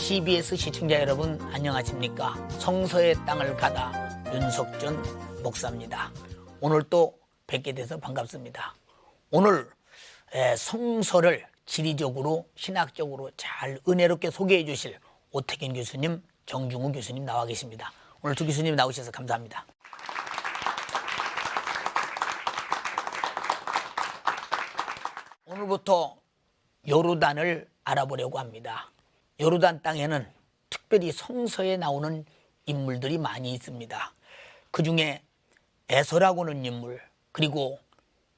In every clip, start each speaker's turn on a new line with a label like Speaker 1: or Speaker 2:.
Speaker 1: CBS 시청자 여러분 안녕하십니까? 성서의 땅을 가다 윤석준 목사입니다. 오늘 또 뵙게 돼서 반갑습니다. 오늘 성서를 지리적으로 신학적으로 잘 은혜롭게 소개해 주실 오태균 교수님, 정중우 교수님 나와 계십니다. 오늘 두 교수님 나오셔서 감사합니다. 오늘부터 요르단을 알아보려고 합니다. 요르단 땅에는 특별히 성서에 나오는 인물들이 많이 있습니다. 그 중에 에서라고 하는 인물, 그리고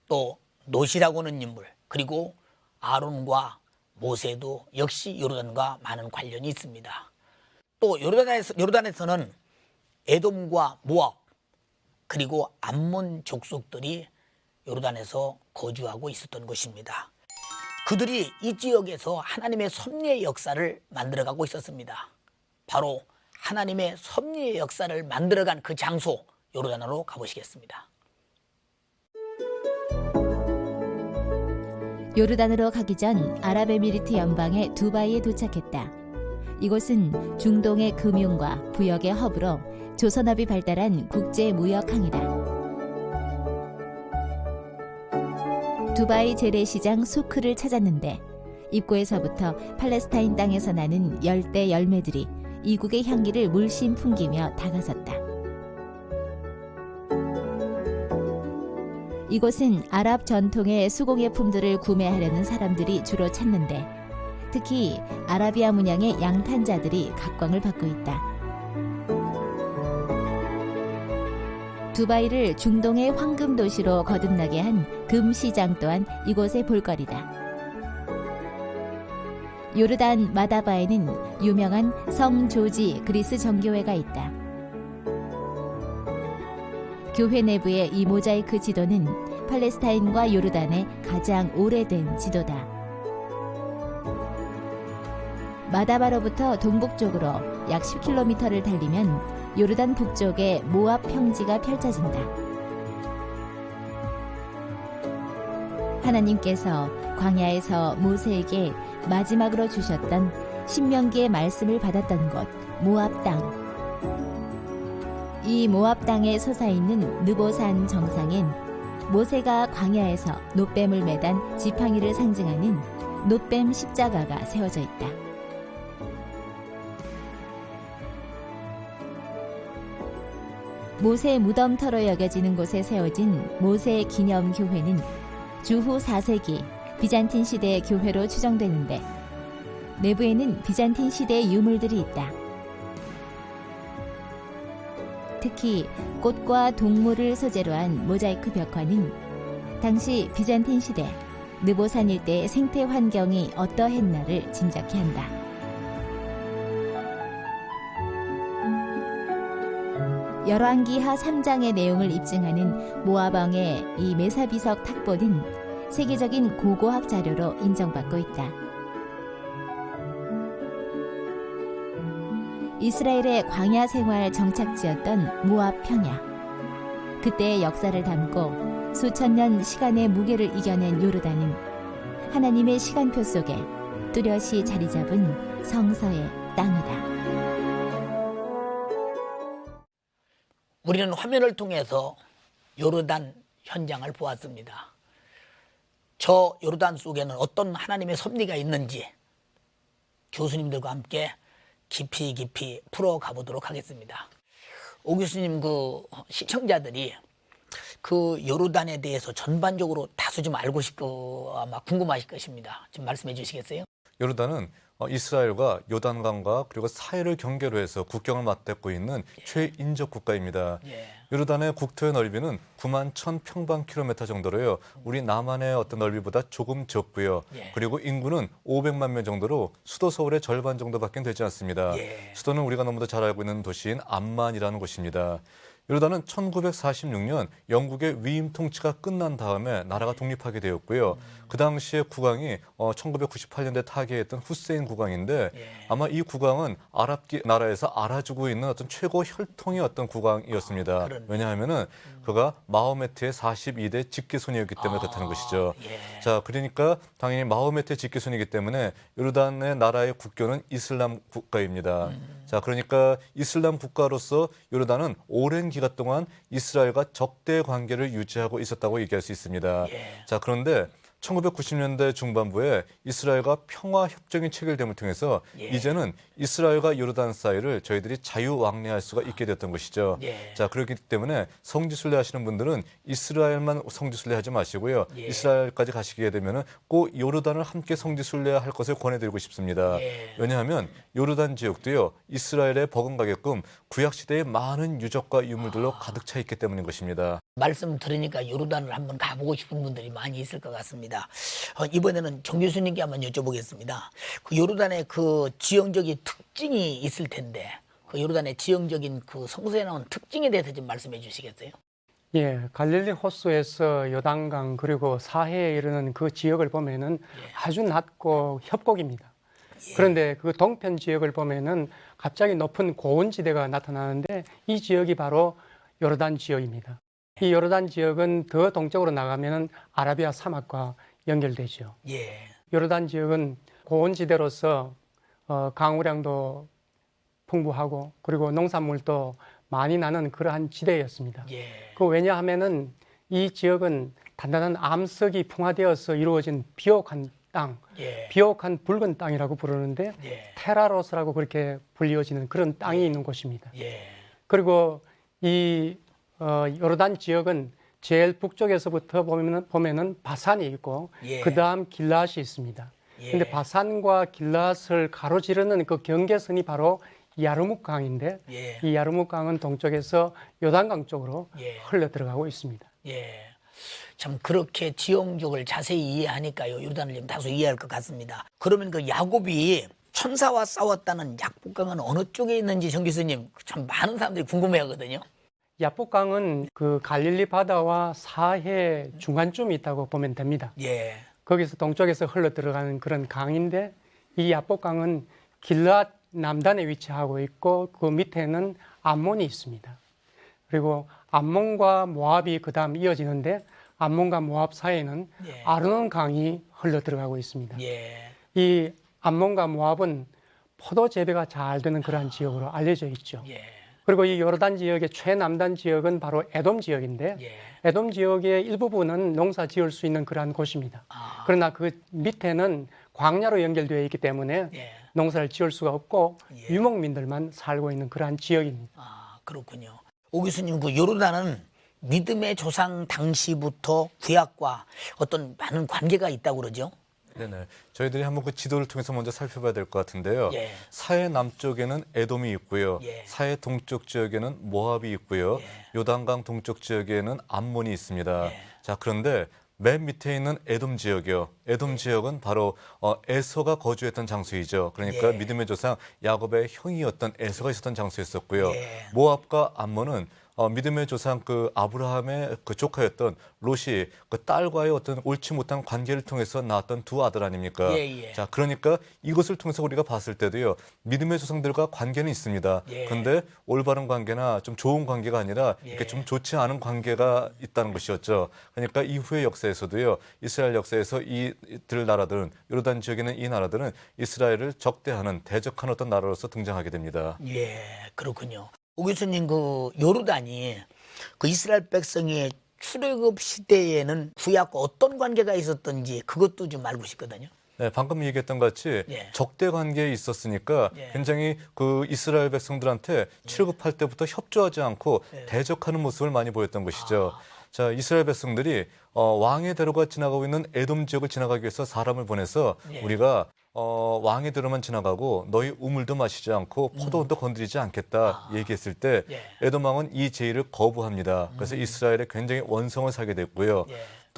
Speaker 1: 또 놋이라고 하는 인물, 그리고 아론과 모세도 역시 요르단과 많은 관련이 있습니다. 또 요르단에서는 에돔과 모압, 그리고 암몬 족속들이 요르단에서 거주하고 있었던 것입니다. 그들이 이 지역에서 하나님의 섭리의 역사를 만들어가고 있었습니다. 바로 하나님의 섭리의 역사를 만들어간 그 장소 요르단으로 가보시겠습니다.
Speaker 2: 요르단으로 가기 전 아랍에미리트 연방의 두바이에 도착했다. 이곳은 중동의 금융과 부역의 허브로 조선업이 발달한 국제 무역 항이다. 두바이 재래시장 소크를 찾았는데 입구에서부터 팔레스타인 땅에서 나는 열대 열매들이 이국의 향기를 물씬 풍기며 다가섰다. 이곳은 아랍 전통의 수공예품들을 구매하려는 사람들이 주로 찾는데 특히 아라비아 문양의 양탄자들이 각광을 받고 있다. 두바이를 중동의 황금 도시로 거듭나게 한 금시장 또한 이곳의 볼거리다. 요르단 마다바에는 유명한 성 조지 그리스 정교회가 있다. 교회 내부의 이 모자이크 지도는 팔레스타인과 요르단의 가장 오래된 지도다. 마다바로부터 동북쪽으로 약 10km를 달리면 요르단 북쪽에 모압 평지가 펼쳐진다. 하나님께서 광야에서 모세에게 마지막으로 주셨던 신명기의 말씀을 받았던 곳 모압 땅. 이 모압 땅에 솟아있는 느보산 정상엔 모세가 광야에서 놋뱀을 매단 지팡이를 상징하는 놋뱀 십자가가 세워져 있다. 모세 무덤터로 여겨지는 곳에 세워진 모세 기념교회는 주후 4세기 비잔틴 시대의 교회로 추정되는데 내부에는 비잔틴 시대의 유물들이 있다. 특히 꽃과 동물을 소재로 한 모자이크 벽화는 당시 비잔틴 시대 느보산 일대의 생태 환경이 어떠했나를 짐작케 한다. 열왕기하 3장의 내용을 입증하는 모압왕의 이 메사비석 탁본은 세계적인 고고학 자료로 인정받고 있다. 이스라엘의 광야 생활 정착지였던 모압 평야. 그때의 역사를 담고 수천 년 시간의 무게를 이겨낸 요르단은 하나님의 시간표 속에 뚜렷이 자리 잡은 성서의 땅이다.
Speaker 1: 우리는 화면을 통해서 요르단 현장을 보았습니다. 저 요르단 속에는 어떤 하나님의 섭리가 있는지 교수님들과 함께 깊이 풀어가 보도록 하겠습니다. 오 교수님, 그 시청자들이 그 요르단에 대해서 전반적으로 다소 좀 알고 싶고 아마 궁금하실 것입니다. 좀 말씀해 주시겠어요?
Speaker 3: 요르단은 이스라엘과 요단강과 그리고 사해를 경계로 해서 국경을 맞대고 있는 최인접 국가입니다. 요르단의 국토의 넓이는 9만 1,000평방킬로미터 정도로요. 우리 남한의 어떤 넓이보다 조금 적고요. 그리고 인구는 500만 명 정도로 수도 서울의 절반 정도밖에 되지 않습니다. 수도는 우리가 너무도 잘 알고 있는 도시인 암만이라는 곳입니다. 요르단은 1946년 영국의 위임 통치가 끝난 다음에 나라가 독립하게 되었고요. 그 당시에 국왕이 1998년대 타계했던 후세인 국왕인데 아마 이 국왕은 아랍 나라에서 알아주고 있는 어떤 최고 혈통의 어떤 국왕이었습니다. 왜냐하면은 그가 마호메트의 42대 직계손이었기 때문에 그렇다는 것이죠. 자, 그러니까 당연히 마호메트의 직계손이기 때문에 요르단의 나라의 국교는 이슬람 국가입니다. 자, 그러니까 이슬람 국가로서 요르단은 오랜 기간 동안 이스라엘과 적대 관계를 유지하고 있었다고 얘기할 수 있습니다. 자, 그런데 1990년대 중반부에 이스라엘과 평화협정이 체결됨을 통해서 이제는 이스라엘과 요르단 사이를 저희들이 자유왕래할 수가 있게 됐던 것이죠. 자, 그렇기 때문에 성지순례 하시는 분들은 이스라엘만 성지순례 하지 마시고요. 이스라엘까지 가시게 되면 꼭 요르단을 함께 성지순례 할 것을 권해드리고 싶습니다. 왜냐하면 요르단 지역도요, 이스라엘에 버금가게끔 구약시대의 많은 유적과 유물들로 가득 차 있기 때문인 것입니다.
Speaker 1: 말씀 들으니까 요르단을 한번 가보고 싶은 분들이 많이 있을 것 같습니다. 이번에는 정 교수님께 한번 여쭤보겠습니다. 그 요르단의 그 지형적인 특징이 있을 텐데 그 요르단의 지형적인 그 성서에 나온 특징에 대해서 좀 말씀해 주시겠어요?
Speaker 4: 예, 갈릴리 호수에서 요단강 그리고 사해에 이르는 그 지역을 보면은 아주 낮고 협곡입니다. 그런데 그 동편 지역을 보면은 갑자기 높은 고원지대가 나타나는데 이 지역이 바로 요르단 지역입니다. 이 요르단 지역은 더 동쪽으로 나가면은 아라비아 사막과 연결되죠. 요르단 지역은 고원지대로서 강우량도 풍부하고 그리고 농산물도 많이 나는 그러한 지대였습니다. 그 왜냐하면은 이 지역은 단단한 암석이 풍화되어서 이루어진 비옥한 땅, 비옥한 붉은 땅이라고 부르는데 테라로스라고 그렇게 불리워지는 그런 땅이 있는 곳입니다. 그리고 이 요르단 지역은 제일 북쪽에서부터 보면은 바산이 있고 그 다음 길랏이 있습니다. 그런데 바산과 길랏을 가로지르는 그 경계선이 바로 야르묵 강인데 이 야르묵 강은 동쪽에서 요단강 쪽으로 흘러 들어가고 있습니다.
Speaker 1: 참 그렇게 지형적을 자세히 이해하니까요, 요르단을 좀 다소 이해할 것 같습니다. 그러면 그 야곱이 천사와 싸웠다는 약복강은 어느 쪽에 있는지 정 교수님 참 많은 사람들이 궁금해하거든요.
Speaker 4: 야복강은 그 갈릴리 바다와 사해 중간쯤에 있다고 보면 됩니다. 거기서 동쪽에서 흘러 들어가는 그런 강인데 이 야복강은 길랏 남단에 위치하고 있고 그 밑에는 암몬이 있습니다. 그리고 암몬과 모압이 그 다음 이어지는데 암몬과 모압 사이에는 아르논 강이 흘러 들어가고 있습니다. 이 암몬과 모압은 포도 재배가 잘 되는 그러한 지역으로 알려져 있죠. 그리고 이 요르단 지역의 최남단 지역은 바로 에돔 지역인데 에돔 지역의 일부분은 농사 지을 수 있는 그러한 곳입니다. 그러나 그 밑에는 광야로 연결되어 있기 때문에 농사를 지을 수가 없고 유목민들만 살고 있는 그러한 지역입니다.
Speaker 1: 그렇군요. 오 교수님, 그 요르단은 믿음의 조상 당시부터 구약과 어떤 많은 관계가 있다고 그러죠?
Speaker 3: 네네. 저희들이 한번 그 지도를 통해서 먼저 살펴봐야 될 것 같은데요. 사해 남쪽에는 에돔이 있고요. 사해 동쪽 지역에는 모압이 있고요. 요단강 동쪽 지역에는 암몬이 있습니다. 자, 그런데 맨 밑에 있는 에돔 지역이요. 에돔 지역은 바로 에서가 거주했던 장소이죠. 그러니까 믿음의 조상 야곱의 형이었던 에서가 있었던 장소였었고요. 모압과 암몬은 믿음의 조상 그 아브라함의 그 조카였던 롯이 그 딸과의 어떤 옳지 못한 관계를 통해서 낳았던 두 아들 아닙니까? 자, 그러니까 이것을 통해서 우리가 봤을 때도요, 믿음의 조상들과 관계는 있습니다. 그런데 올바른 관계나 좀 좋은 관계가 아니라 이렇게 좀 좋지 않은 관계가 있다는 것이었죠. 그러니까 이후의 역사에서도요, 이스라엘 역사에서 이들 나라들은, 요르단 지역에 있는 이 나라들은 이스라엘을 적대하는 대적한 어떤 나라로서 등장하게 됩니다.
Speaker 1: 그렇군요. 오 교수님, 그 요르단이 그 이스라엘 백성의 출애굽 시대에는 구약과 어떤 관계가 있었던지 그것도 좀 알고 싶거든요.
Speaker 3: 네, 방금 얘기했던 것 같이 적대 관계에 있었으니까 굉장히 그 이스라엘 백성들한테 출애굽할 때부터 협조하지 않고 대적하는 모습을 많이 보였던 것이죠. 자, 이스라엘 백성들이 왕의 대로가 지나가고 있는 에돔 지역을 지나가기 위해서 사람을 보내서 우리가 왕의 대로만 지나가고 너희 우물도 마시지 않고 포도원도 건드리지 않겠다 얘기했을 때 에돔 왕은 이 제의를 거부합니다. 그래서 이스라엘에 굉장히 원성을 사게 됐고요.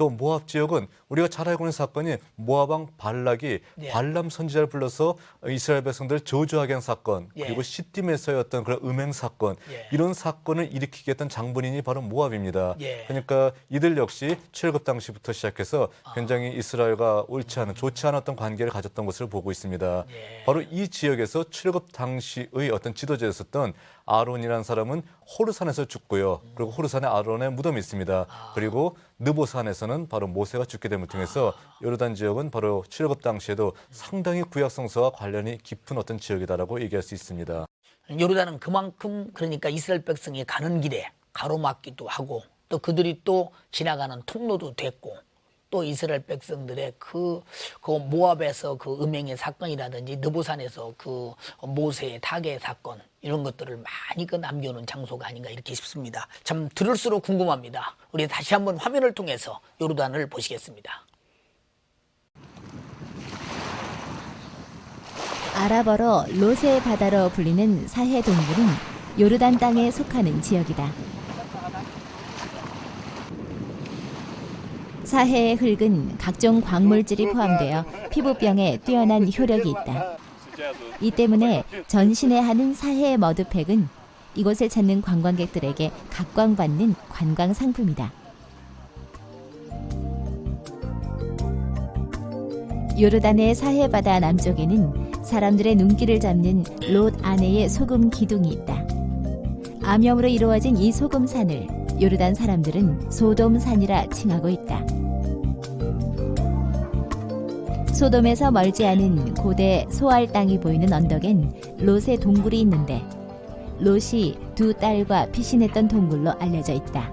Speaker 3: 또 모압 지역은 우리가 잘 알고 있는 사건이 모압 왕 발락이
Speaker 1: 예.
Speaker 3: 발람 선지자를 불러서 이스라엘 백성들을 저주하게 한 사건,
Speaker 1: 예.
Speaker 3: 그리고 시딤에서의 어떤 그런 음행 사건,
Speaker 1: 예.
Speaker 3: 이런 사건을 일으키게 했던 장본인이 바로 모압입니다.
Speaker 1: 예.
Speaker 3: 그러니까 이들 역시 출애굽 당시부터 시작해서 굉장히 이스라엘과 옳지 않은, 좋지 않았던 관계를 가졌던 것을 보고 있습니다.
Speaker 1: 예.
Speaker 3: 바로 이 지역에서 출애굽 당시의 어떤 지도자였었던 아론이라는 사람은 호르산에서 죽고요. 그리고 호르산에 아론의 무덤이 있습니다. 그리고 느보산에서는 바로 모세가 죽게 됨을 통해서 요르단 지역은 바로 출애굽 당시에도 상당히 구약 성서와 관련이 깊은 어떤 지역이다라고 얘기할 수 있습니다.
Speaker 1: 요르단은 그만큼 그러니까 이스라엘 백성이 가는 길에 가로막기도 하고 또 그들이 또 지나가는 통로도 됐고 또 이스라엘 백성들의 그 모압에서 그 음행의 사건이라든지 느보산에서 그 모세의 타계 사건 이런 것들을 많이 그 남겨놓은 장소가 아닌가 이렇게 싶습니다. 참 들을수록 궁금합니다. 우리 다시 한번 화면을 통해서 요르단을 보시겠습니다.
Speaker 2: 아랍어로 로세 바다로 불리는 사해 동굴은 요르단 땅에 속하는 지역이다. 사해의 흙은 각종 광물질이 포함되어 피부병에 뛰어난 효력이 있다. 이 때문에 전신해하는 사해의 머드팩은 이곳을 찾는 관광객들에게 각광받는 관광 상품이다. 요르단의 사해바다 남쪽에는 사람들의 눈길을 잡는 롯 아내의 소금 기둥이 있다. 암염으로 이루어진 이 소금산을 요르단 사람들은 소돔산이라 칭하고 있다. 소돔에서 멀지 않은 고대 소알 땅이 보이는 언덕엔 롯의 동굴이 있는데 롯이 두 딸과 피신했던 동굴로 알려져 있다.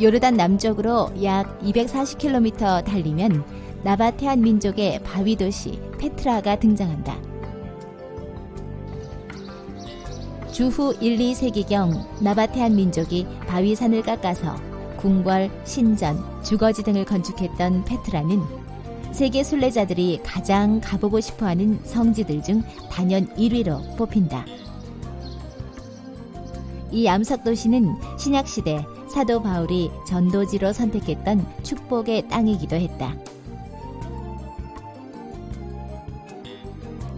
Speaker 2: 요르단 남쪽으로 약 240km 달리면 나바테안 민족의 바위 도시 페트라가 등장한다. 주후 1, 2세기경 나바테안 민족이 바위산을 깎아서 궁궐, 신전, 주거지 등을 건축했던 페트라는 세계 순례자들이 가장 가보고 싶어하는 성지들 중 단연 1위로 뽑힌다. 이 암석도시는 신약시대 사도 바울이 전도지로 선택했던 축복의 땅이기도 했다.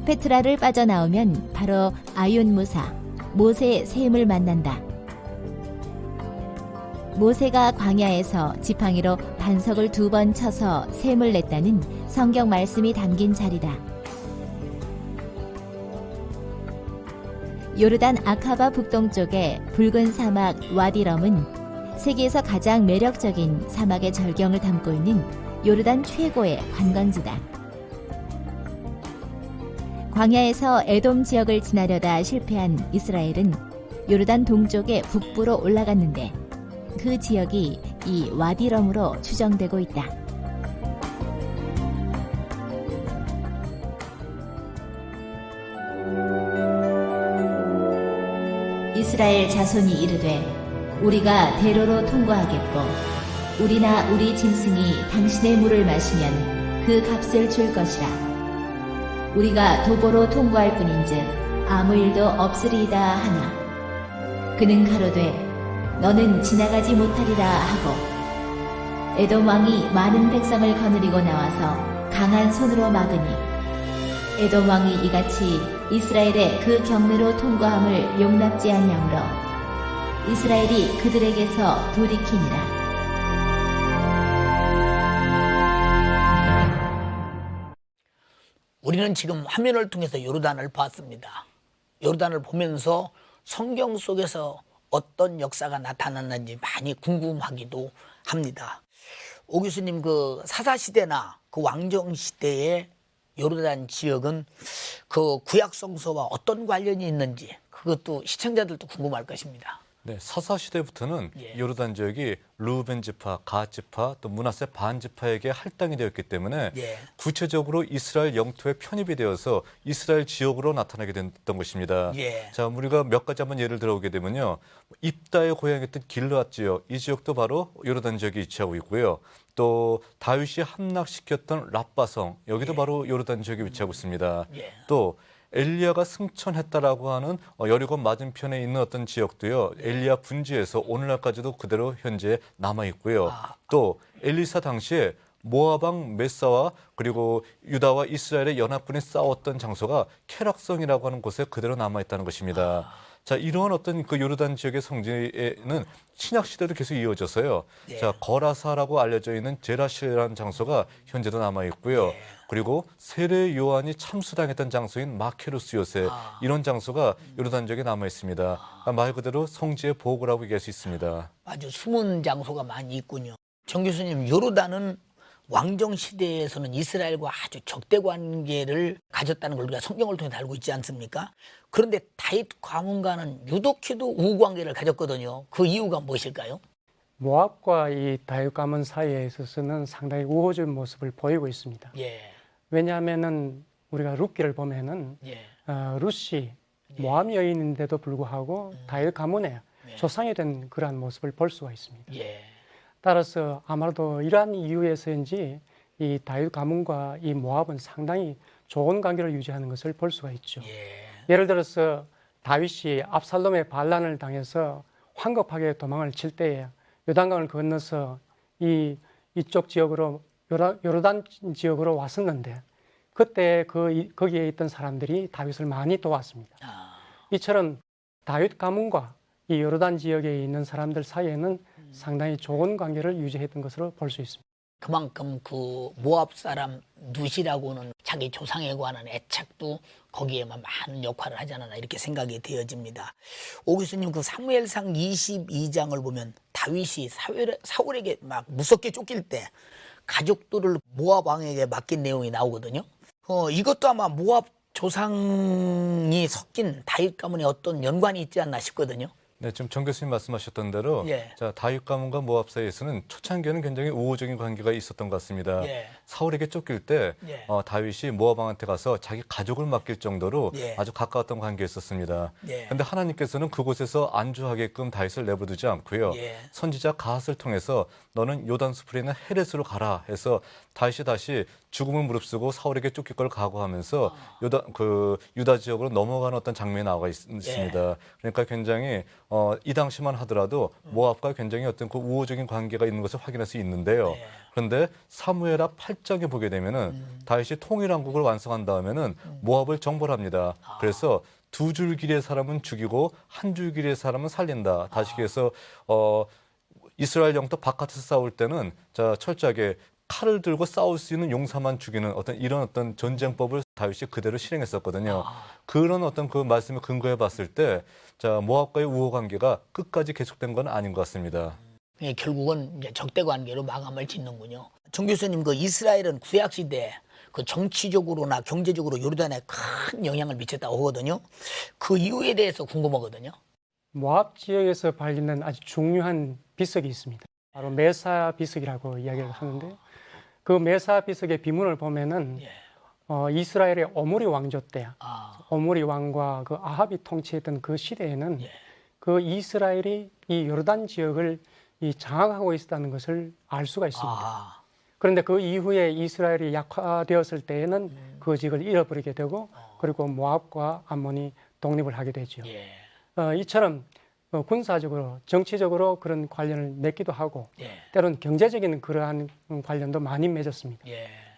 Speaker 2: 페트라를 빠져나오면 바로 아윤무사, 모세의 샘을 만난다. 모세가 광야에서 지팡이로 반석을 2번 쳐서 샘을 냈다는 성경 말씀이 담긴 자리다. 요르단 아카바 북동쪽의 붉은 사막 와디럼은 세계에서 가장 매력적인 사막의 절경을 담고 있는 요르단 최고의 관광지다. 광야에서 에돔 지역을 지나려다 실패한 이스라엘은 요르단 동쪽의 북부로 올라갔는데 그 지역이 이 와디럼으로 추정되고 있다. 이스라엘 자손이 이르되 우리가 대로로 통과하겠고 우리나 우리 짐승이 당신의 물을 마시면 그 값을 줄 것이라. 우리가 도보로 통과할 뿐인즉 아무 일도 없으리이다 하나 그는 가로되 너는 지나가지 못하리라 하고 에돔 왕이 많은 백성을 거느리고 나와서 강한 손으로 막으니 에돔 왕이 이같이 이스라엘의 그 경내로 통과함을 용납지 아니하므로 이스라엘이 그들에게서 돌이키니라.
Speaker 1: 우리는 지금 화면을 통해서 요르단을 봤습니다. 요르단을 보면서 성경 속에서 어떤 역사가 나타났는지 많이 궁금하기도 합니다. 오 교수님, 그 사사시대나 그 왕정시대의 요르단 지역은 그 구약 성서와 어떤 관련이 있는지 그것도 시청자들도 궁금할 것입니다.
Speaker 3: 네, 사사 시대부터는
Speaker 1: 예.
Speaker 3: 요르단 지역이 르우벤 지파, 갓 지파, 또 므낫세 반 지파에게 할당이 되었기 때문에
Speaker 1: 예.
Speaker 3: 구체적으로 이스라엘 영토에 편입이 되어서 이스라엘 지역으로 나타나게 됐던 것입니다.
Speaker 1: 예.
Speaker 3: 자, 우리가 몇 가지 한번 예를 들어보게 되면요, 입다의 고향이었던 길르앗 지역, 이 지역도 바로 요르단 지역에 위치하고 있고요. 또 다윗이 함락시켰던 라빠성, 여기도
Speaker 1: 예.
Speaker 3: 바로 요르단 지역에 위치하고 있습니다.
Speaker 1: 예.
Speaker 3: 또 엘리야가 승천했다라고 하는 여리고 맞은편에 있는 어떤 지역도요. 엘리야 분지에서 오늘날까지도 그대로 현재 남아 있고요. 또 엘리사 당시에 모압 왕 메사와 그리고 유다와 이스라엘의 연합군이 싸웠던 장소가 케락성이라고 하는 곳에 그대로 남아 있다는 것입니다. 자, 이러한 어떤 그 요르단 지역의 성지에는 신약 시대도 계속 이어져서요.
Speaker 1: 네.
Speaker 3: 자, 거라사라고 알려져 있는 제라시라는 장소가 현재도 남아 있고요.
Speaker 1: 네.
Speaker 3: 그리고 세례 요한이 참수당했던 장소인 마케루스 요새 이런 장소가 요르단 지역에 남아 있습니다. 말 그대로 성지의 보고라고 얘기할 수 있습니다.
Speaker 1: 아주 숨은 장소가 많이 있군요. 정 교수님, 요르단은 왕정 시대에서는 이스라엘과 아주 적대 관계를 가졌다는 걸 우리가 성경을 통해 알고 있지 않습니까? 그런데 다윗 가문과는 유독히도 우호 관계를 가졌거든요. 그 이유가 무엇일까요?
Speaker 4: 모압과 이 다윗 가문 사이에 있어서는 상당히 우호적인 모습을 보이고 있습니다.
Speaker 1: 예,
Speaker 4: 왜냐하면은 우리가 룻기를 보면은
Speaker 1: 예,
Speaker 4: 룻이 모압 여인인데도 불구하고 다윗 가문의 조상이 된 그러한 모습을 볼 수가 있습니다.
Speaker 1: 예,
Speaker 4: 따라서 아마도 이러한 이유에서인지 이 다윗 가문과 이 모압은 상당히 좋은 관계를 유지하는 것을 볼 수가 있죠.
Speaker 1: 예,
Speaker 4: 예를 들어서 다윗이 압살롬의 반란을 당해서 황급하게 도망을 칠 때에 요단강을 건너서 이쪽 지역으로 요르단 지역으로 왔었는데 그때 거기에 있던 사람들이 다윗을 많이 도왔습니다. 이처럼 다윗 가문과 이 요르단 지역에 있는 사람들 사이에는 상당히 좋은 관계를 유지했던 것으로 볼 수 있습니다.
Speaker 1: 그만큼 그 모압 사람 룻이라고는 자기 조상에 관한 애착도 거기에만 많은 역할을 하지 않았나 이렇게 생각이 되어집니다. 오 교수님, 그 사무엘상 22장을 보면 다윗이 사울에게 막 무섭게 쫓길 때 가족들을 모압 왕에게 맡긴 내용이 나오거든요. 이것도 아마 모압 조상이 섞인 다윗 가문에 어떤 연관이 있지 않나 싶거든요.
Speaker 3: 네, 지금 정 교수님 말씀하셨던 대로
Speaker 1: 예.
Speaker 3: 자, 다윗 가문과 모압 사이에서는 초창기에는 굉장히 우호적인 관계가 있었던 것 같습니다.
Speaker 1: 예.
Speaker 3: 사울에게 쫓길 때
Speaker 1: 예.
Speaker 3: 다윗이 모압 왕한테 가서 자기 가족을 맡길 정도로
Speaker 1: 예.
Speaker 3: 아주 가까웠던 관계였었습니다.
Speaker 1: 예.
Speaker 3: 그런데 하나님께서는 그곳에서 안주하게끔 다윗을 내버두지 않고요.
Speaker 1: 예.
Speaker 3: 선지자 가핫을 통해서 너는 요단 숲에 있는 헤렛으로 가라 해서 다윗이 다시 죽음을 무릅쓰고 사울에게 쫓길 걸 각오하면서 유다 지역으로 넘어가는 어떤 장면이 나와 있습니다. 그러니까 굉장히 이 당시만 하더라도 모압과 굉장히 어떤 그 우호적인 관계가 있는 것을 확인할 수 있는데요. 그런데 사무엘하 8장에 보게 되면은 다윗이 통일왕국을 완성한 다음에는 모압을 정벌합니다. 그래서 두 줄 길이의 사람은 죽이고 한 줄 길이의 사람은 살린다. 다시기해서 이스라엘 영토 바깥에서 싸울 때는 자 철저하게 칼을 들고 싸울 수 있는 용사만 죽이는 이런 어떤 전쟁법을 다윗이 그대로 실행했었거든요. 그런 어떤 그 말씀을 근거해 봤을 때, 자 모압과의 우호 관계가 끝까지 계속된 건 아닌 것 같습니다.
Speaker 1: 예, 결국은 이제 적대 관계로 마감을 짓는군요. 정 교수님, 그 이스라엘은 구약 시대 그 정치적으로나 경제적으로 요르단에 큰 영향을 미쳤다고 하거든요. 그 이유에 대해서 궁금하거든요.
Speaker 4: 모압 지역에서 발견된 아주 중요한 비석이 있습니다. 바로 메사 비석이라고 이야기를 하는데 그 메사 비석의 비문을 보면은 이스라엘의 오므리 왕조 때 오므리 왕과 그 아합이 통치했던 그 시대에는 그 이스라엘이 이 요르단 지역을 장악하고 있었다는 것을 알 수가 있습니다. 그런데 그 이후에 이스라엘이 약화되었을 때에는 그 지역을 잃어버리게 되고 그리고 모압과 암몬이 독립을 하게 되죠. 이처럼 군사적으로 정치적으로 그런 관련을 맺기도 하고 때로는 경제적인 그러한 관련도 많이 맺었습니다.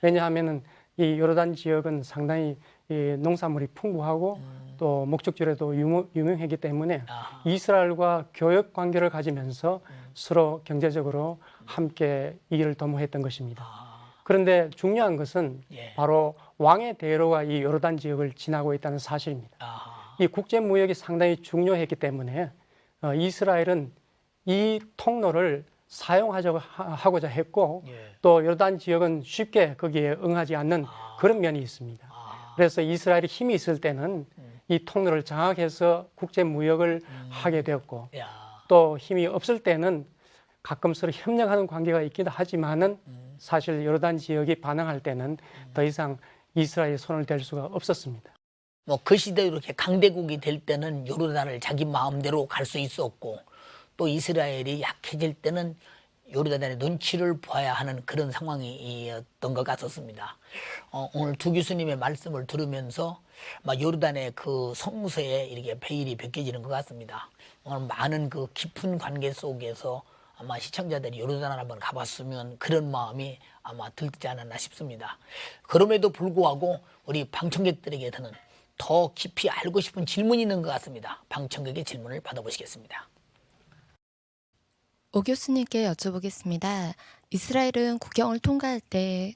Speaker 4: 왜냐하면은 이 요르단 지역은 상당히 이 농산물이 풍부하고 또 목적지로도 유명했기 때문에 이스라엘과 교역 관계를 가지면서 서로 경제적으로 함께 일을 도모했던 것입니다. 그런데 중요한 것은 바로 왕의 대로가 이 요르단 지역을 지나고 있다는 사실입니다. 이 국제 무역이 상당히 중요했기 때문에 이스라엘은 이 통로를 사용하고자 했고 또 요르단 지역은 쉽게 거기에 응하지 않는 그런 면이 있습니다. 그래서 이스라엘이 힘이 있을 때는 이 통로를 장악해서 국제 무역을 하게 되었고 또 힘이 없을 때는 가끔 서로 협력하는 관계가 있기도 하지만은 사실 요르단 지역이 반항할 때는 더 이상 이스라엘의 손을 댈 수가 없었습니다.
Speaker 1: 뭐 그 시대에 이렇게 강대국이 될 때는 요르단을 자기 마음대로 갈 수 있었고 또 이스라엘이 약해질 때는 요르단의 눈치를 봐야 하는 그런 상황이었던 것 같았습니다. 오늘 두 교수님의 말씀을 들으면서 아마 요르단의 그 성서에 이렇게 베일이 벗겨지는 것 같습니다. 오늘 많은 그 깊은 관계 속에서 아마 시청자들이 요르단을 한번 가봤으면 그런 마음이 아마 들지 않았나 싶습니다. 그럼에도 불구하고 우리 방청객들에게는 더 깊이 알고 싶은 질문이 있는 것 같습니다. 방청객의 질문을 받아보시겠습니다.
Speaker 5: 오 교수님께 여쭤보겠습니다. 이스라엘은 국경을 통과할 때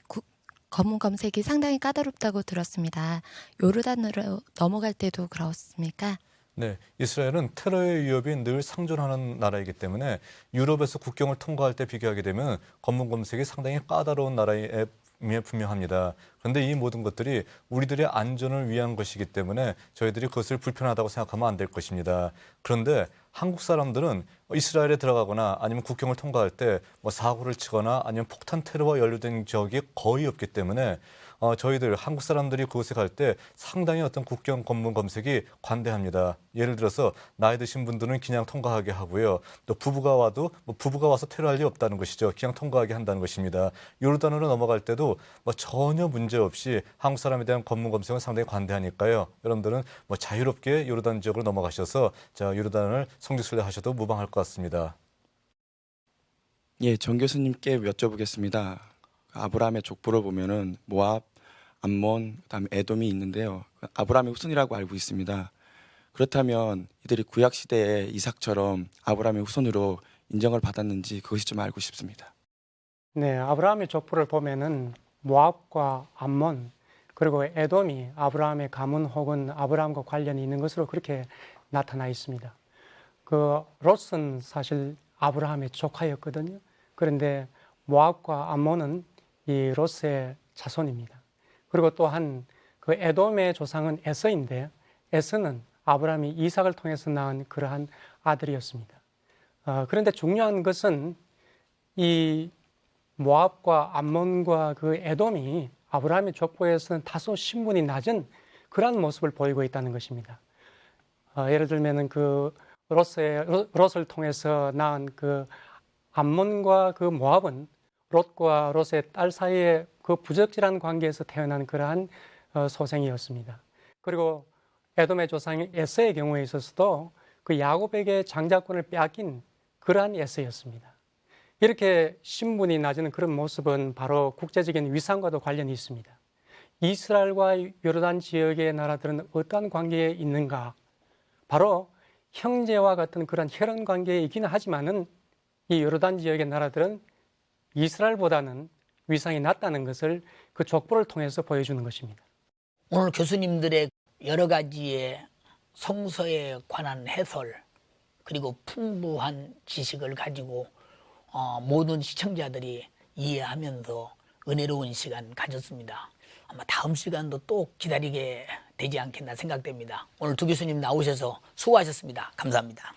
Speaker 5: 검문 검색이 상당히 까다롭다고 들었습니다. 요르단으로 넘어갈 때도 그렇습니까?
Speaker 3: 네, 이스라엘은 테러의 위협이 늘 상존하는 나라이기 때문에 유럽에서 국경을 통과할 때 비교하게 되면 검문 검색이 상당히 까다로운 나라임에 분명합니다. 그런데 이 모든 것들이 우리들의 안전을 위한 것이기 때문에 저희들이 그것을 불편하다고 생각하면 안 될 것입니다. 그런데 한국 사람들은 이스라엘에 들어가거나 아니면 국경을 통과할 때 뭐 사고를 치거나 아니면 폭탄 테러와 연루된 적이 거의 없기 때문에 저희들 한국 사람들이 그곳에 갈 때 상당히 어떤 국경 검문 검색이 관대합니다. 예를 들어서 나이 드신 분들은 그냥 통과하게 하고요. 또 부부가 와도 뭐 부부가 와서 테러할 리 없다는 것이죠. 그냥 통과하게 한다는 것입니다. 요르단으로 넘어갈 때도 뭐 전혀 문제 없이 한국 사람에 대한 검문 검색은 상당히 관대하니까요. 여러분들은 뭐 자유롭게 요르단 지역으로 넘어가셔서 자 요르단을 성지순례하셔도 무방할 것 같습니다.
Speaker 6: 예, 정 교수님께 여쭤보겠습니다. 아브라함의 족보를 보면은 모압, 암몬, 그다음에 에돔이 있는데요. 아브라함의 후손이라고 알고 있습니다. 그렇다면 이들이 구약 시대에 이삭처럼 아브라함의 후손으로 인정을 받았는지 그것이 좀 알고 싶습니다.
Speaker 4: 네, 아브라함의 족보를 보면은 모압과 암몬 그리고 에돔이 아브라함의 가문 혹은 아브라함과 관련이 있는 것으로 그렇게 나타나 있습니다. 그 롯은 사실 아브라함의 조카였거든요. 그런데 모압과 암몬은 이 롯의 자손입니다. 그리고 또한 그 에돔의 조상은 에서인데 에서는 아브라함이 이삭을 통해서 낳은 그러한 아들이었습니다. 그런데 중요한 것은 이 모압과 암몬과 그 에돔이 아브라함의 족보에서는 다소 신분이 낮은 그러한 모습을 보이고 있다는 것입니다. 예를 들면은 그 롯을 통해서 낳은 그 암몬과 그 모압은 롯과 롯의 딸 사이에 그 부적절한 관계에서 태어난 그러한 소생이었습니다. 그리고 에돔의 조상 에서의 경우에 있어서도 그 야곱에게 장자권을 빼앗긴 그러한 에서였습니다. 이렇게 신분이 낮은 그런 모습은 바로 국제적인 위상과도 관련이 있습니다. 이스라엘과 요르단 지역의 나라들은 어떠한 관계에 있는가? 바로 형제와 같은 그런 혈연 관계에 있기는 하지만은 이 요르단 지역의 나라들은 이스라엘보다는 위상이 낮다는 것을 그 족보를 통해서 보여주는 것입니다.
Speaker 1: 오늘 교수님들의 여러 가지의 성서에 관한 해설 그리고 풍부한 지식을 가지고 모든 시청자들이 이해하면서 은혜로운 시간 가졌습니다. 아마 다음 시간도 또 기다리게 되지 않겠나 생각됩니다. 오늘 두 교수님 나오셔서 수고하셨습니다. 감사합니다.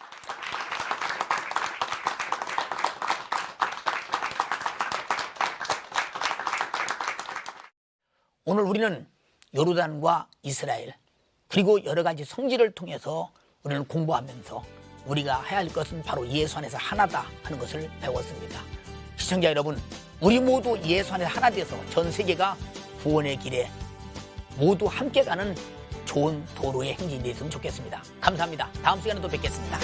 Speaker 1: 오늘 우리는 요르단과 이스라엘 그리고 여러 가지 성지를 통해서 우리는 공부하면서 우리가 해야 할 것은 바로 예수 안에서 하나다 하는 것을 배웠습니다. 시청자 여러분, 우리 모두 예수 안에서 하나 돼서 전 세계가 구원의 길에 모두 함께 가는 좋은 도로의 행진이 됐으면 좋겠습니다. 감사합니다. 다음 시간에 또 뵙겠습니다.